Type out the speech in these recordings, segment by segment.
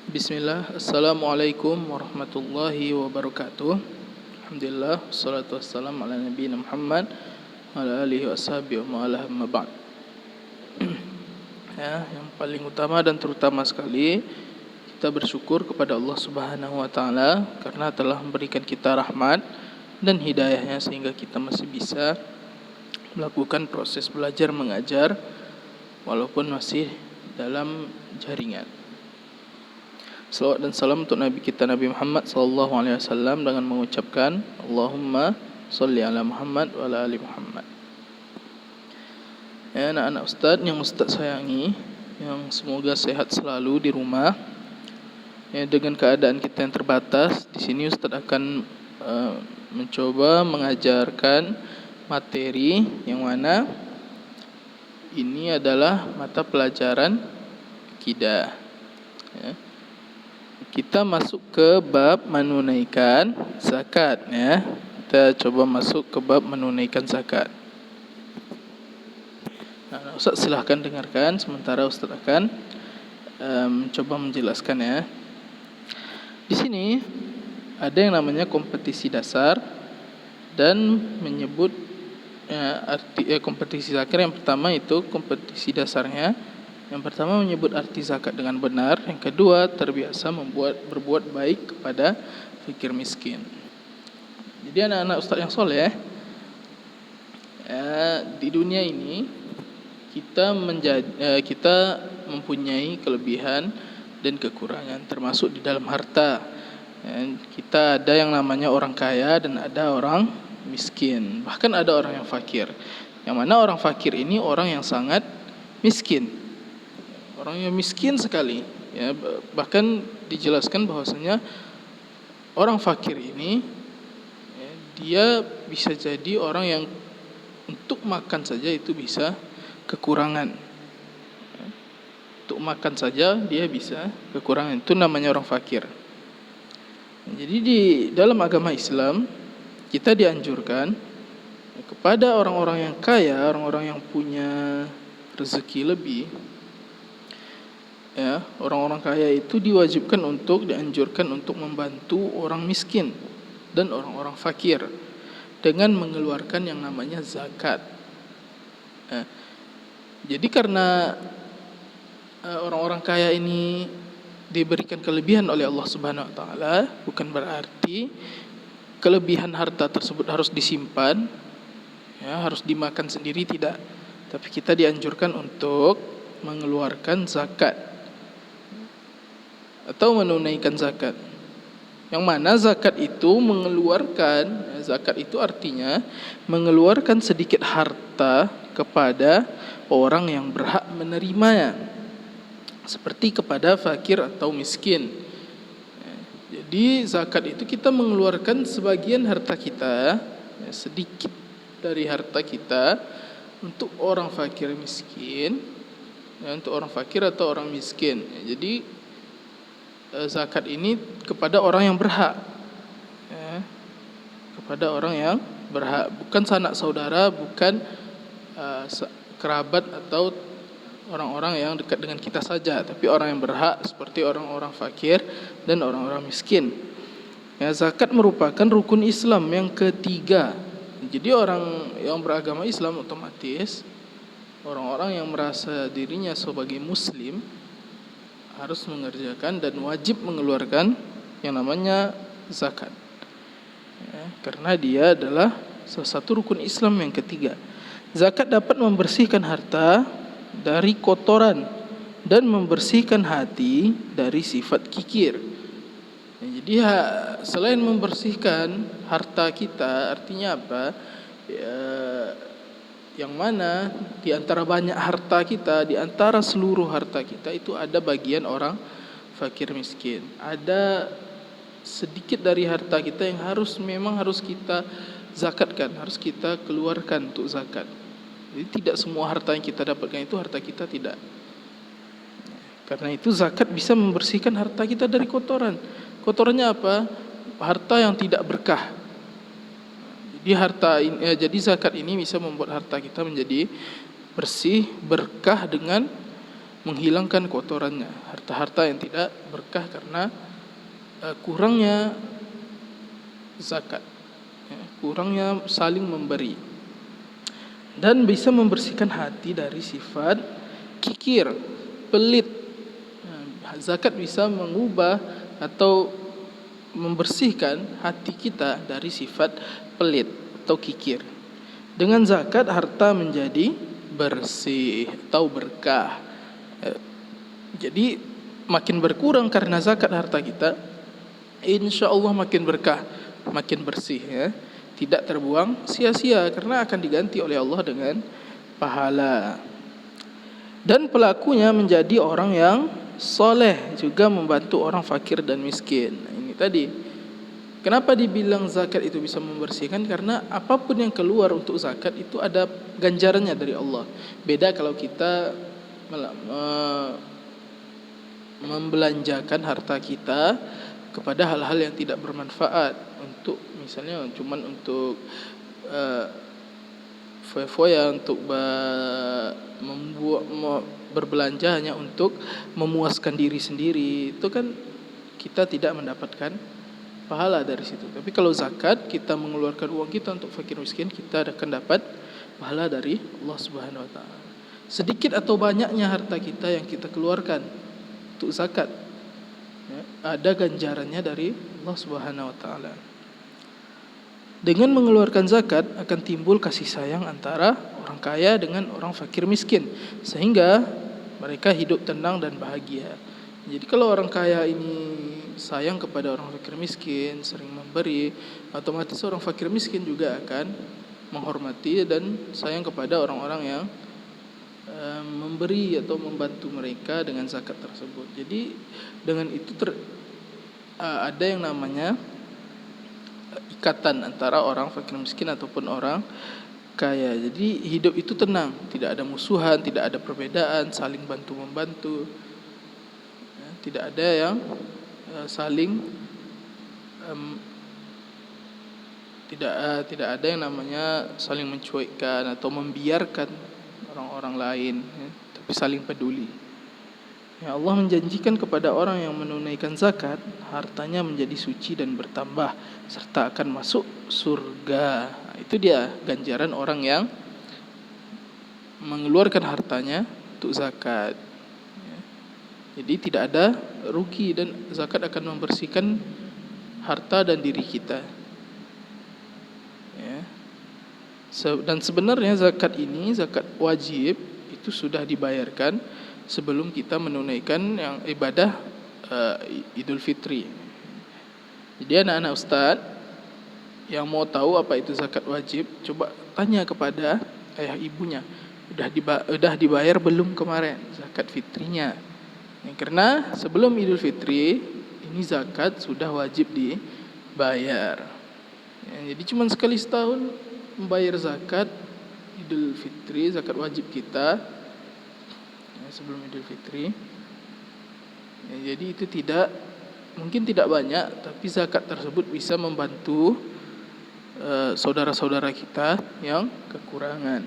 Bismillah, Assalamualaikum warahmatullahi wabarakatuh. Alhamdulillah, wassalatu wassalamu ala nabiyina Muhammad wa ala alihi wa ashabihi wa ma'ala amma ba'd. Yang paling utama dan terutama sekali, kita bersyukur kepada Allah Subhanahu wa taala karena telah memberikan kita rahmat dan hidayahnya sehingga kita masih bisa melakukan proses belajar mengajar walaupun masih dalam jaringan. Salawat dan salam untuk Nabi kita Nabi Muhammad sallallahu alaihi wasallam dengan mengucapkan Allahumma sholli ala Muhammad wa ala ali Muhammad. Anak-anak Ustaz yang Ustaz sayangi, yang semoga sehat selalu di rumah. Dengan keadaan kita yang terbatas, di sini Ustaz akan mencoba mengajarkan materi yang mana ini adalah mata pelajaran akidah. Kita masuk ke bab menunaikan zakat ya. Kita coba masuk ke bab menunaikan zakat. Nah, Ustaz silahkan dengarkan sementara Ustaz akan coba menjelaskan ya. Di sini ada yang namanya kompetisi dasar dan menyebut arti kompetisi zakat. Yang pertama itu kompetisi dasarnya. Yang pertama menyebut arti zakat dengan benar. Yang kedua terbiasa berbuat baik kepada fakir miskin. Jadi anak-anak Ustaz yang soleh, di dunia ini kita mempunyai kelebihan dan kekurangan, termasuk di dalam harta. Kita ada yang namanya orang kaya dan ada orang miskin. Bahkan ada orang yang fakir. Yang mana orang fakir ini orang yang sangat miskin. Orang yang miskin sekali ya, bahkan dijelaskan bahwasanya orang fakir ini ya, dia bisa jadi orang yang untuk makan saja itu bisa kekurangan. Untuk makan saja dia bisa kekurangan. Itu namanya orang fakir. Jadi di dalam agama Islam kita dianjurkan kepada orang-orang yang kaya, orang-orang yang punya rezeki lebih. Ya, orang-orang kaya itu dianjurkan untuk membantu orang miskin dan orang-orang fakir dengan mengeluarkan yang namanya zakat. Jadi karena orang-orang kaya ini diberikan kelebihan oleh Allah Subhanahu wa taala, bukan berarti kelebihan harta tersebut harus disimpan, ya, harus dimakan sendiri, tidak. Tapi kita dianjurkan untuk mengeluarkan zakat atau menunaikan zakat. Yang mana zakat itu zakat itu artinya mengeluarkan sedikit harta kepada orang yang berhak menerimanya, seperti kepada fakir atau miskin. Jadi zakat itu kita mengeluarkan sebagian harta kita, sedikit dari harta kita untuk orang fakir miskin, untuk orang fakir atau orang miskin. Jadi zakat ini kepada orang yang berhak, kepada orang yang berhak, bukan sanak saudara, bukan kerabat atau orang-orang yang dekat dengan kita saja, tapi orang yang berhak seperti orang-orang fakir dan orang-orang miskin. Zakat merupakan rukun Islam yang ketiga. Jadi orang yang beragama Islam otomatis orang-orang yang merasa dirinya sebagai muslim harus mengerjakan dan wajib mengeluarkan yang namanya zakat, karena dia adalah salah satu rukun Islam yang ketiga. Zakat dapat membersihkan harta dari kotoran dan membersihkan hati dari sifat kikir. Jadi selain membersihkan harta kita, artinya apa? Yang mana di antara banyak harta kita, di antara seluruh harta kita itu ada bagian orang fakir miskin. Ada sedikit dari harta kita yang memang harus kita zakatkan, harus kita keluarkan untuk zakat. Jadi tidak semua harta yang kita dapatkan itu harta kita, tidak. Karena itu zakat bisa membersihkan harta kita dari kotoran. Kotorannya apa? Harta yang tidak berkah. Jadi zakat ini bisa membuat harta kita menjadi bersih, berkah dengan menghilangkan kotorannya, harta-harta yang tidak berkah karena kurangnya zakat, kurangnya saling memberi, dan bisa membersihkan hati dari sifat kikir, pelit. Zakat bisa mengubah atau membersihkan hati kita dari sifat pelit atau kikir. Dengan zakat harta menjadi bersih atau berkah. Jadi makin berkurang karena zakat harta kita, insya Allah makin berkah, makin bersih, ya. Tidak terbuang sia-sia karena akan diganti oleh Allah dengan pahala. Dan pelakunya menjadi orang yang soleh, juga membantu orang fakir dan miskin. Ini tadi kenapa dibilang zakat itu bisa membersihkan, karena apapun yang keluar untuk zakat itu ada ganjarannya dari Allah. Beda kalau kita membelanjakan harta kita kepada hal-hal yang tidak bermanfaat, untuk misalnya cuman untuk foya-foya, untuk berbelanja hanya untuk memuaskan diri sendiri, itu kan kita tidak mendapatkan pahala dari situ. Tapi kalau zakat, kita mengeluarkan uang kita untuk fakir miskin, kita akan dapat pahala dari Allah Subhanahu wa taala. Sedikit atau banyaknya harta kita yang kita keluarkan untuk zakat, ya, ada ganjarannya dari Allah Subhanahu wa taala. Dengan mengeluarkan zakat akan timbul kasih sayang antara orang kaya dengan orang fakir miskin, sehingga mereka hidup tenang dan bahagia. Jadi kalau orang kaya ini sayang kepada orang fakir miskin, sering memberi, otomatis orang fakir miskin juga akan menghormati dan sayang kepada orang-orang yang memberi atau membantu mereka dengan zakat tersebut. Jadi dengan itu ada yang namanya ikatan antara orang fakir miskin ataupun orang kaya. Jadi hidup itu tenang, tidak ada musuhan, tidak ada perbedaan, saling bantu membantu, ya, tidak ada yang saling tidak ada yang namanya saling mencuekkan atau membiarkan orang-orang lain, ya, tapi saling peduli. Ya, Allah menjanjikan kepada orang yang menunaikan zakat, hartanya menjadi suci dan bertambah, serta akan masuk surga. Nah, itu dia ganjaran orang yang mengeluarkan hartanya untuk zakat. Ya. Jadi tidak ada rugi, dan zakat akan membersihkan harta dan diri kita. Ya. Dan sebenarnya zakat ini, zakat wajib, itu sudah dibayarkan sebelum kita menunaikan yang ibadah Idul Fitri. Jadi anak-anak ustadz yang mau tahu apa itu zakat wajib, coba tanya kepada ayah ibunya, udah dibayar belum kemarin zakat fitrinya? Ya, karena sebelum Idul Fitri ini zakat sudah wajib dibayar. Ya, jadi cuma sekali setahun membayar zakat Idul Fitri, zakat wajib kita sebelum Idul Fitri. Ya, jadi itu mungkin tidak banyak, tapi zakat tersebut bisa membantu saudara-saudara kita yang kekurangan.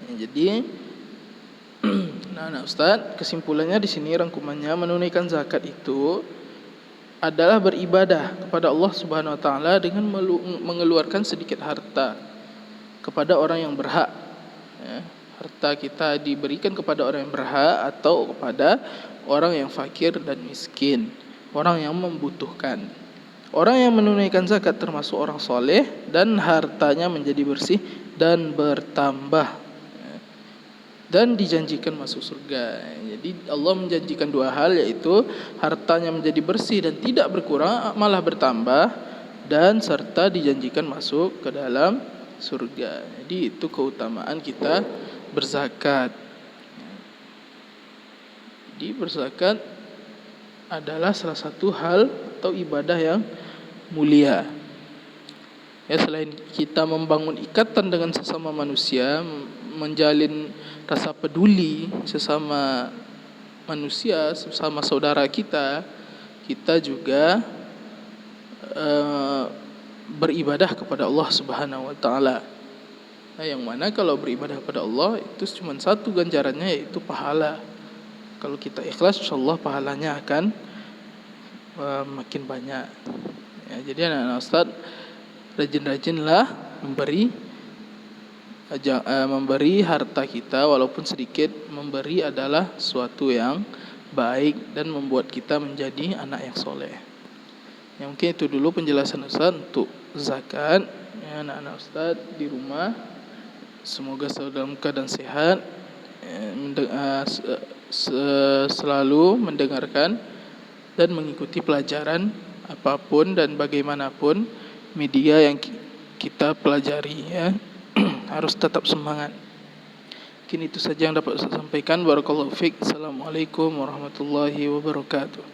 Ya, jadi nah Ustaz, kesimpulannya di sini, rangkumannya, menunaikan zakat itu adalah beribadah kepada Allah Subhanahu wa taala dengan mengeluarkan sedikit harta kepada orang yang berhak. Ya. Harta kita diberikan kepada orang yang berhak atau kepada orang yang fakir dan miskin, orang yang membutuhkan. Orang yang menunaikan zakat termasuk orang soleh dan hartanya menjadi bersih dan bertambah, dan dijanjikan masuk surga. Jadi Allah menjanjikan dua hal, yaitu hartanya menjadi bersih dan tidak berkurang, malah bertambah, dan serta dijanjikan masuk ke dalam surga. Jadi itu keutamaan kita berzakat. Jadi berzakat adalah salah satu hal atau ibadah yang mulia. Ya, selain kita membangun ikatan dengan sesama manusia, menjalin rasa peduli sesama manusia, sesama saudara kita juga beribadah kepada Allah Subhanahu wa taala. Nah, yang mana kalau beribadah kepada Allah itu cuma satu ganjarannya, yaitu pahala. Kalau kita ikhlas, insyaallah pahalanya akan makin banyak. Ya, jadi anak-anak Ustaz, rajin-rajinlah memberi harta kita walaupun sedikit. Memberi adalah suatu yang baik dan membuat kita menjadi anak yang soleh. Ya, mungkin itu dulu penjelasan Ustaz untuk zakat. Ya, anak-anak Ustaz di rumah semoga selalu dalam keadaan sehat, selalu mendengarkan dan mengikuti pelajaran apapun dan bagaimanapun media yang kita pelajari, ya. Harus tetap semangat. Mungkin itu saja yang dapat saya sampaikan. Barakallahu fiik. Assalamualaikum warahmatullahi wabarakatuh.